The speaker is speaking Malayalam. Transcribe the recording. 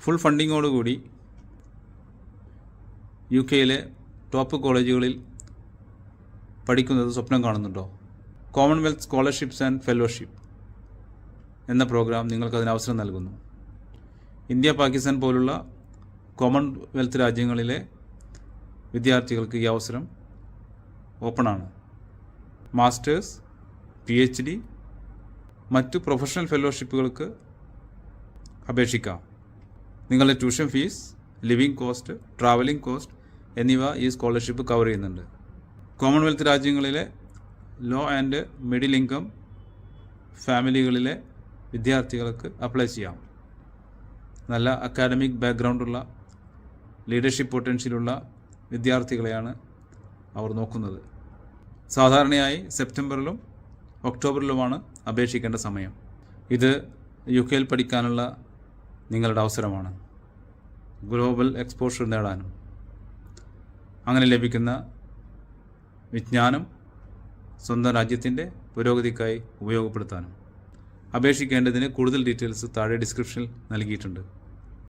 ഫുൾ ഫണ്ടിങ്ങോടുകൂടി UK യിലെ ടോപ്പ് കോളേജുകളിൽ പഠിക്കുന്നത് സ്വപ്നം കാണുന്നുണ്ടോ? കോമൺവെൽത്ത് സ്കോളർഷിപ്സ് ആൻഡ് ഫെലോഷിപ്പ് എന്ന പ്രോഗ്രാം നിങ്ങൾക്കതിന് അവസരം നൽകുന്നു. ഇന്ത്യ, പാകിസ്ഥാൻ പോലുള്ള കോമൺവെൽത്ത് രാജ്യങ്ങളിലെ വിദ്യാർത്ഥികൾക്ക് ഈ അവസരം ഓപ്പണാണ്. മാസ്റ്റേഴ്സ്, PhD, മറ്റു പ്രൊഫഷണൽ ഫെലോഷിപ്പുകൾക്ക് അപേക്ഷിക്കാം. നിങ്ങളുടെ tuition fees, living cost, travelling cost എന്നിവ ഈ സ്കോളർഷിപ്പ് കവർ ചെയ്യുന്നുണ്ട്. കോമൺവെൽത്ത് രാജ്യങ്ങളിലെ ലോ ആൻഡ് മിഡിൽ ഇൻകം ഫാമിലികളിലെ വിദ്യാർത്ഥികൾക്ക് അപ്ലൈ ചെയ്യാം. നല്ല അക്കാഡമിക് ബാക്ക്ഗ്രൗണ്ടുള്ള, ലീഡർഷിപ്പ് പൊട്ടൻഷ്യലുള്ള വിദ്യാർത്ഥികളെയാണ് അവർ നോക്കുന്നത്. സാധാരണയായി സെപ്റ്റംബറിലും ഒക്ടോബറിലുമാണ് അപേക്ഷിക്കേണ്ട സമയം. ഇത് UK യിൽ പഠിക്കാനുള്ള നിങ്ങളുടെ അവസരമാണ്. ഗ്ലോബൽ എക്സ്പോഷർ നേടാനും അങ്ങനെ ലഭിക്കുന്ന വിജ്ഞാനം സ്വന്തം രാജ്യത്തിൻ്റെ പുരോഗതിക്കായി ഉപയോഗപ്പെടുത്താനും. അപേക്ഷിക്കേണ്ടതിന് കൂടുതൽ ഡീറ്റെയിൽസ് താഴെ ഡിസ്ക്രിപ്ഷനിൽ നൽകിയിട്ടുണ്ട്.